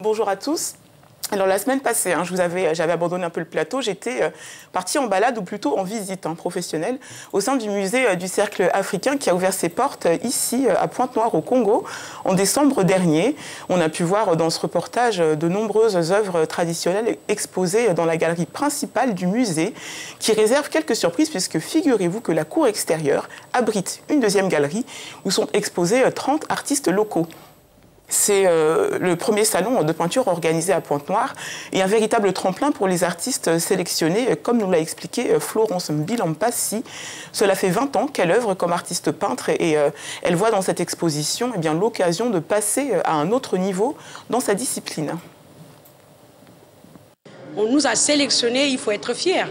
Bonjour à tous. Alors la semaine passée, j'avais abandonné un peu le plateau, j'étais partie en balade, ou plutôt en visite professionnelle, au sein du musée du Cercle africain qui a ouvert ses portes ici à Pointe-Noire au Congo en décembre dernier. On a pu voir dans ce reportage de nombreuses œuvres traditionnelles exposées dans la galerie principale du musée qui réserve quelques surprises puisque figurez-vous que la cour extérieure abrite une deuxième galerie où sont exposés 30 artistes locaux. C'est le premier salon de peinture organisé à Pointe-Noire et un véritable tremplin pour les artistes sélectionnés, comme nous l'a expliqué Florence Mbilampassi. Cela fait 20 ans qu'elle œuvre comme artiste peintre et elle voit dans cette exposition l'occasion de passer à un autre niveau dans sa discipline. On nous a sélectionnés, il faut être fier.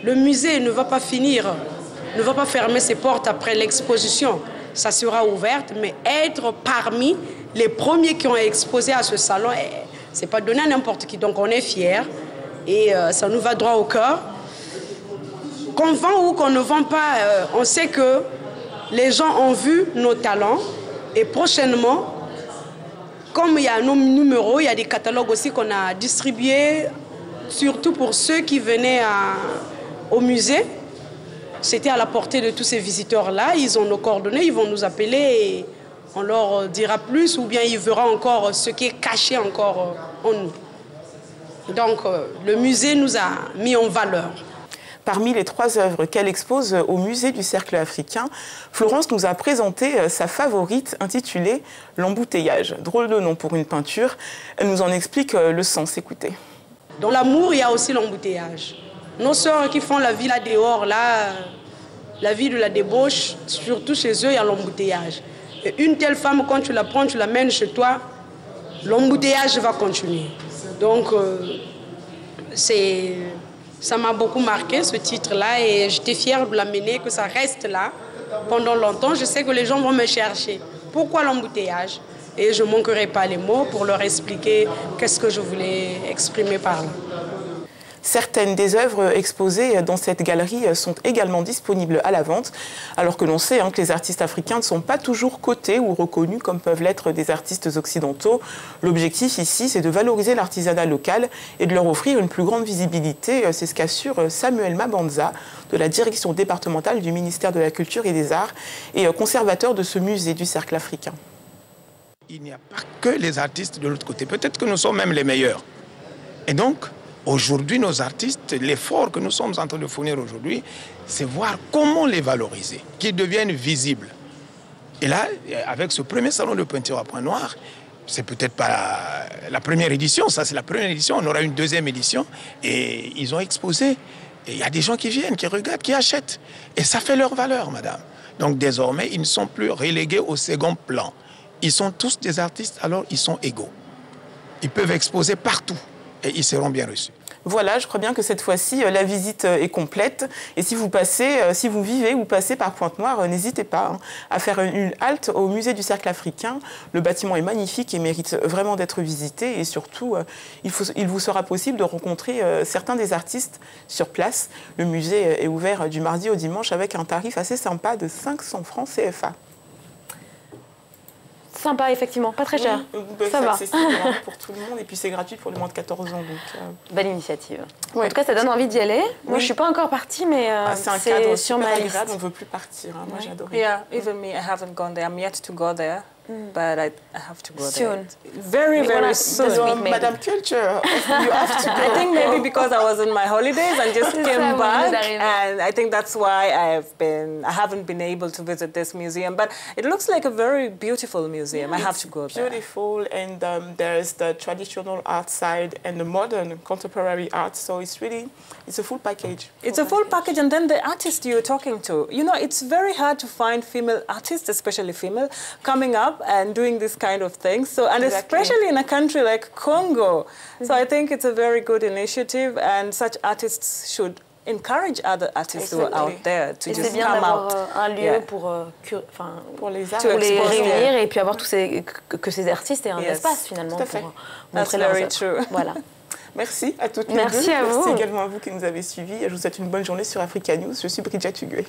Le musée ne va pas finir, ne va pas fermer ses portes après l'exposition. Ça sera ouverte, mais être parmi les premiers qui ont exposé à ce salon, c'est pas donné à n'importe qui. Donc on est fiers et ça nous va droit au cœur. Qu'on vend ou qu'on ne vend pas, on sait que les gens ont vu nos talents et prochainement, comme il y a nos numéros, il y a des catalogues aussi qu'on a distribués, surtout pour ceux qui venaient au musée. C'était à la portée de tous ces visiteurs-là. Ils ont nos coordonnées, ils vont nous appeler et on leur dira plus ou bien ils verront encore ce qui est caché encore en nous. Donc le musée nous a mis en valeur. Parmi les 3 œuvres qu'elle expose au musée du Cercle africain, Florence nous a présenté sa favorite intitulée « L'embouteillage ». Drôle de nom pour une peinture. Elle nous en explique le sens. Écoutez. Dans l'amour, il y a aussi l'embouteillage. Nos sœurs qui font la vie là dehors, là, la vie de la débauche, surtout chez eux, il y a l'embouteillage. Et une telle femme, quand tu la prends, tu l'amènes chez toi, l'embouteillage va continuer. Donc, ça m'a beaucoup marqué, ce titre-là, et j'étais fière de l'amener, que ça reste là pendant longtemps. Je sais que les gens vont me chercher. Pourquoi l'embouteillage? Et je ne manquerai pas les mots pour leur expliquer qu'est-ce que je voulais exprimer par là. Certaines des œuvres exposées dans cette galerie sont également disponibles à la vente, alors que l'on sait que les artistes africains ne sont pas toujours cotés ou reconnus comme peuvent l'être des artistes occidentaux. L'objectif ici, c'est de valoriser l'artisanat local et de leur offrir une plus grande visibilité. C'est ce qu'assure Samuel Mabanza de la direction départementale du ministère de la Culture et des Arts et conservateur de ce musée du Cercle africain. Il n'y a pas que les artistes de l'autre côté. Peut-être que nous sommes même les meilleurs. Et donc, aujourd'hui, nos artistes, l'effort que nous sommes en train de fournir aujourd'hui, c'est voir comment les valoriser, qu'ils deviennent visibles. Et là, avec ce premier salon de peinture à Pointe-Noire, c'est peut-être pas la première édition, ça c'est la première édition, on aura une deuxième édition, et ils ont exposé. Et il y a des gens qui viennent, qui regardent, qui achètent. Et ça fait leur valeur, madame. Donc désormais, ils ne sont plus relégués au second plan. Ils sont tous des artistes, alors ils sont égaux. Ils peuvent exposer partout. Et ils seront bien reçus. Voilà, je crois bien que cette fois-ci, la visite est complète. Et si vous vivez ou passez par Pointe-Noire, n'hésitez pas à faire une halte au musée du Cercle africain. Le bâtiment est magnifique et mérite vraiment d'être visité. Et surtout, il vous sera possible de rencontrer certains des artistes sur place. Le musée est ouvert du mardi au dimanche avec un tarif assez sympa de 500 francs CFA. Sympa, effectivement, pas très cher. Oui, ça va. C'est pour tout le monde et puis c'est gratuit pour les moins de 14 ans. Belle initiative. Ouais. En tout cas, ça donne envie d'y aller. Moi, je ne suis pas encore partie, mais c'est un cadre sur super ma agréable, liste. on ne veut plus partir. Moi, j'ai adoré. Yeah, even me, I haven't gone there. I'm yet to go there, but I have to go Soon. there. Very, very soon. Madame Culture, you have to go. I think maybe because I was on my holidays and just came back, and I think that's why I haven't been able to visit this museum. But it looks like a very beautiful museum. I have to go there. Beautiful, and there's the traditional art side and the modern contemporary art. So it's a full package. It's a full package, and then the artist you're talking to. You know, it's very hard to find female artists, especially female, coming up and doing this kind of thing. So, and especially in a country like Congo. So I think it's a very good initiative, and such artists should encourage other artists who are out there to just come out. C'est bien d'avoir un lieu pour les arts, pour les réunir et puis avoir que ces artistes aient un espace finalement pour montrer leurs œuvres. Voilà. Merci à toutes les deux. Merci à vous. Merci également à vous qui nous avez suivis. Je vous souhaite une bonne journée sur Africa News. Je suis Bridget Huguet.